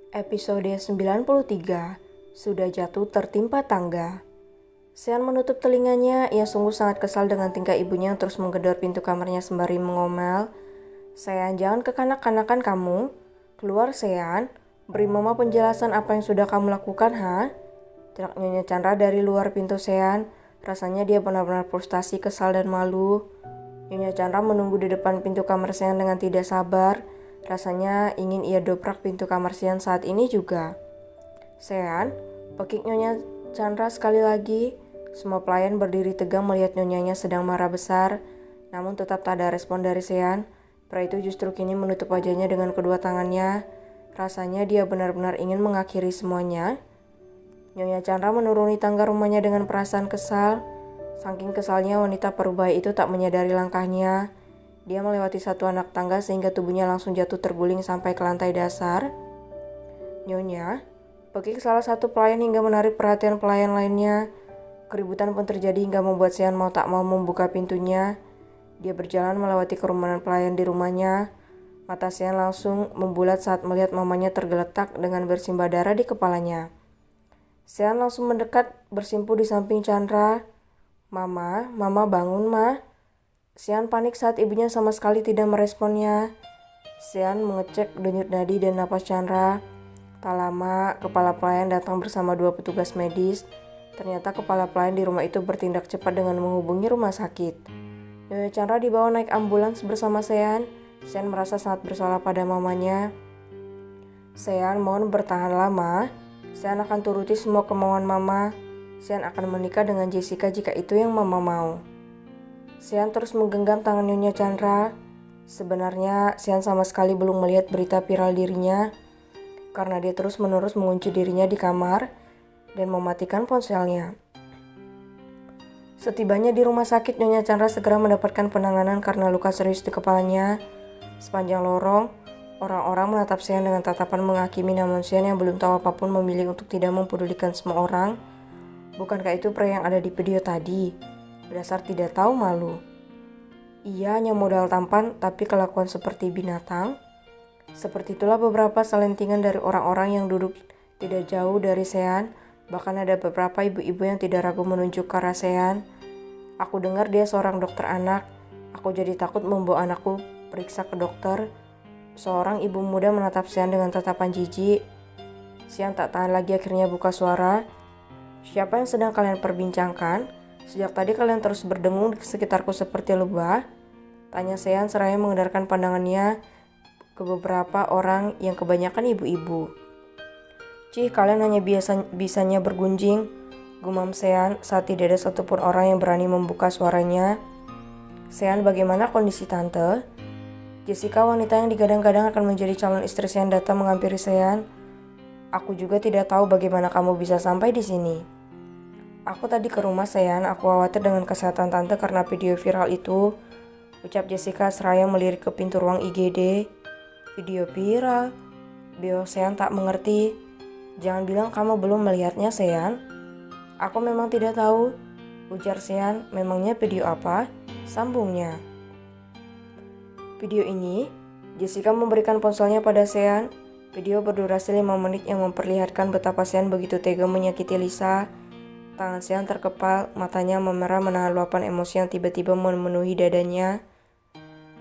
Episode 93, Sudah Jatuh Tertimpa Tangga. Sean menutup telinganya, ia sungguh sangat kesal dengan tingkah ibunya yang terus menggedor pintu kamarnya sembari mengomel. Sean, jangan kekanak-kanakan kamu. Keluar Sean, beri mama penjelasan apa yang sudah kamu lakukan, ha? Teriak Nyonya Chandra dari luar pintu Sean. Rasanya dia benar-benar frustasi, kesal dan malu. Nyonya Chandra menunggu di depan pintu kamar Sean dengan tidak sabar. Rasanya ingin ia dobrak pintu kamar Sean saat ini juga. Sean, pekik Nyonya Chandra sekali lagi. Semua pelayan berdiri tegang melihat nyonyanya sedang marah besar. Namun tetap tak ada respon dari Sean. Pria itu justru kini menutup wajahnya dengan kedua tangannya. Rasanya dia benar-benar ingin mengakhiri semuanya. Nyonya Chandra menuruni tangga rumahnya dengan perasaan kesal. Saking kesalnya wanita parubaya itu tak menyadari langkahnya. Dia melewati satu anak tangga sehingga tubuhnya langsung jatuh terguling sampai ke lantai dasar. Nyonya, pekik salah satu pelayan hingga menarik perhatian pelayan lainnya. Keributan pun terjadi hingga membuat Sean mau tak mau membuka pintunya. Dia berjalan melewati kerumunan pelayan di rumahnya. Mata Sean langsung membulat saat melihat mamanya tergeletak dengan bersimbah darah di kepalanya. Sean langsung mendekat bersimpuh di samping Chandra. Mama bangun, Ma. Sean panik saat ibunya sama sekali tidak meresponnya. Sean mengecek denyut nadi dan napas Chandra. Tak lama, kepala pelayan datang bersama dua petugas medis. Ternyata kepala pelayan di rumah itu bertindak cepat dengan menghubungi rumah sakit. Nyonya Chandra dibawa naik ambulans bersama Sean. Sean merasa sangat bersalah pada mamanya. Sean, mohon bertahanlah, Ma. Sean akan turuti semua kemauan Mama. Sean akan menikah dengan Jessica jika itu yang Mama mau. Sean terus menggenggam tangan Nyonya Chandra. Sebenarnya Sean sama sekali belum melihat berita viral dirinya karena dia terus-menerus mengunci dirinya di kamar dan mematikan ponselnya. Setibanya di rumah sakit, Nyonya Chandra segera mendapatkan penanganan karena luka serius di kepalanya. Sepanjang lorong, orang-orang menatap Sean dengan tatapan menghakimi, namun Sean yang belum tahu apapun memilih untuk tidak mempedulikan semua orang. Bukankah itu pria yang ada di video tadi? Berdasar tidak tahu malu. Ia hanya modal tampan tapi kelakuan seperti binatang. Seperti itulah beberapa selentingan dari orang-orang yang duduk tidak jauh dari Sean. Bahkan ada beberapa ibu-ibu yang tidak ragu menunjuk ke arah Sean. Aku dengar dia seorang dokter anak. Aku jadi takut membawa anakku periksa ke dokter. Seorang ibu muda menatap Sean dengan tatapan jijik. Sean tak tahan lagi akhirnya buka suara. Siapa yang sedang kalian perbincangkan? Sejak tadi kalian terus berdengung di sekitarku seperti lebah? Tanya Sean seraya mengedarkan pandangannya ke beberapa orang yang kebanyakan ibu-ibu. Cih, kalian hanya bisanya bergunjing, gumam Sean saat tidak ada satupun orang yang berani membuka suaranya. Sean, bagaimana kondisi tante? Jessica, wanita yang digadang-gadang akan menjadi calon istri Sean, datang menghampiri Sean. Aku juga tidak tahu bagaimana kamu bisa sampai di sini. Aku tadi ke rumah Sean, aku khawatir dengan kesehatan tante karena video viral itu, ucap Jessica seraya melirik ke pintu ruang IGD. Video viral? Bio Sean tak mengerti. Jangan bilang kamu belum melihatnya, Sean. Aku memang tidak tahu, ujar Sean. Memangnya video apa? Sambungnya. Video ini, Jessica memberikan ponselnya pada Sean. Video berdurasi 5 menit yang memperlihatkan betapa Sean begitu tega menyakiti Lisa. Tangan Sean terkepal, matanya memerah menahan luapan emosi yang tiba-tiba memenuhi dadanya.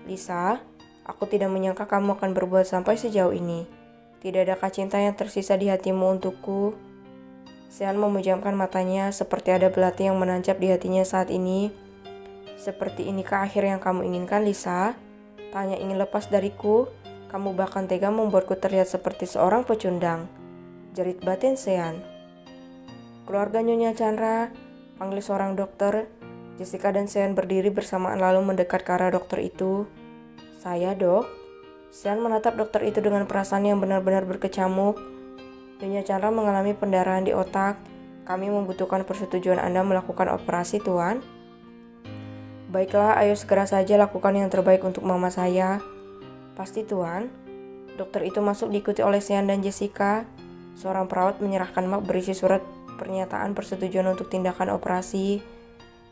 Lisa, aku tidak menyangka kamu akan berbuat sampai sejauh ini. Tidak adakah cinta yang tersisa di hatimu untukku? Sean memejamkan matanya seperti ada belati yang menancap di hatinya saat ini. Seperti inikah akhir yang kamu inginkan, Lisa? Tak hanya ingin lepas dariku, kamu bahkan tega membuatku terlihat seperti seorang pecundang. Jerit batin Sean. Keluarga Nyonya Chandra, panggil seorang dokter. Jessica dan Sean berdiri bersamaan lalu mendekat ke arah dokter itu. Saya, Dok. Sean menatap dokter itu dengan perasaan yang benar-benar berkecamuk. Nyonya Chandra mengalami pendarahan di otak. Kami membutuhkan persetujuan Anda melakukan operasi, Tuan. Baiklah, ayo segera saja lakukan yang terbaik untuk mama saya. Pasti, Tuan. Dokter itu masuk diikuti oleh Sean dan Jessica. Seorang perawat menyerahkan map berisi surat pernyataan persetujuan untuk tindakan operasi.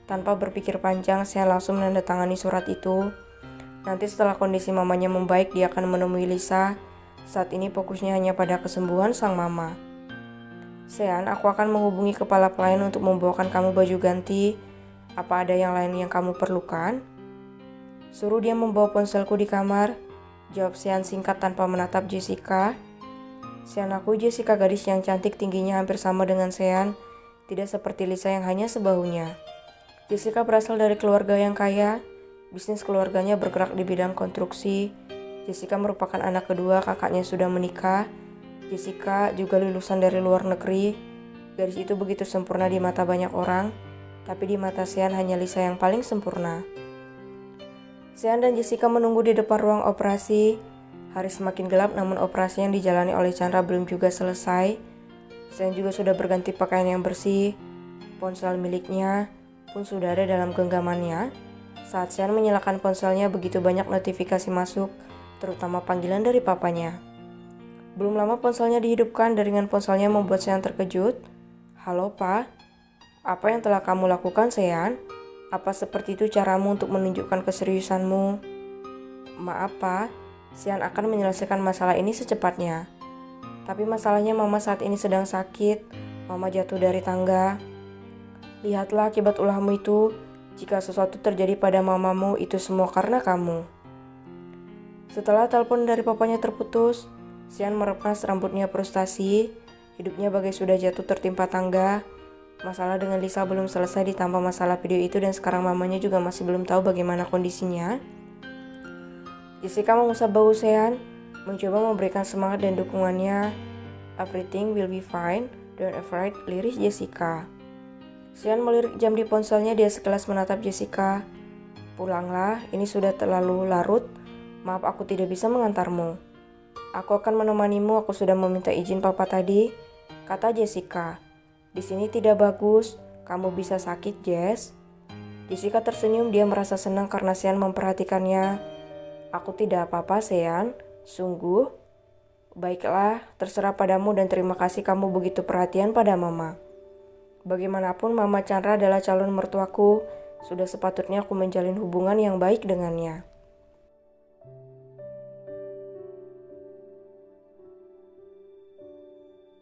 Tanpa berpikir panjang, Sean langsung menandatangani surat itu. Nanti setelah kondisi mamanya membaik, dia akan menemui Lisa. Saat ini fokusnya hanya pada kesembuhan sang mama. Sean, aku akan menghubungi kepala pelayan untuk membawakan kamu baju ganti. Apa ada yang lain yang kamu perlukan? Suruh dia membawa ponselku di kamar. Jawab Sean singkat tanpa menatap Jessica. Sean, aku Jessica, gadis yang cantik, tingginya hampir sama dengan Sean. Tidak seperti Lisa yang hanya sebahunya. Jessica berasal dari keluarga yang kaya. Bisnis keluarganya bergerak di bidang konstruksi. Jessica merupakan anak kedua, kakaknya sudah menikah. Jessica juga lulusan dari luar negeri. Gadis itu begitu sempurna di mata banyak orang, tapi di mata Sean hanya Lisa yang paling sempurna. Sean dan Jessica menunggu di depan ruang operasi. Hari semakin gelap, namun operasi yang dijalani oleh Chandra belum juga selesai. Sean juga sudah berganti pakaian yang bersih. Ponsel miliknya pun sudah ada dalam genggamannya. Saat Sean menyalakan ponselnya, begitu banyak notifikasi masuk, terutama panggilan dari papanya. Belum lama ponselnya dihidupkan, deringan ponselnya membuat Sean terkejut. Halo, Pa. Apa yang telah kamu lakukan, Sean? Apa seperti itu caramu untuk menunjukkan keseriusanmu? Maaf, Pa. Sean akan menyelesaikan masalah ini secepatnya. Tapi masalahnya mama saat ini sedang sakit. Mama jatuh dari tangga. Lihatlah akibat ulahmu itu. Jika sesuatu terjadi pada mamamu, itu semua karena kamu. Setelah telepon dari papanya terputus, Sean meremas rambutnya frustasi. Hidupnya bagai sudah jatuh tertimpa tangga. Masalah dengan Lisa belum selesai, ditambah masalah video itu, dan sekarang mamanya juga masih belum tahu bagaimana kondisinya. Jessica mengusap bahu Sean, mencoba memberikan semangat dan dukungannya. Everything will be fine, don't afraid, liris Jessica. Sean melirik jam di ponselnya, dia sekilas menatap Jessica. Pulanglah, ini sudah terlalu larut. Maaf aku tidak bisa mengantarmu. Aku akan menemanimu, aku sudah meminta izin papa tadi, kata Jessica. Di sini tidak bagus, kamu bisa sakit, Jess. Jessica tersenyum, dia merasa senang karena Sean memperhatikannya. Aku tidak apa-apa, Sean. Sungguh. Baiklah, terserah padamu dan terima kasih kamu begitu perhatian pada mama. Bagaimanapun Mama Chandra adalah calon mertuaku, sudah sepatutnya aku menjalin hubungan yang baik dengannya.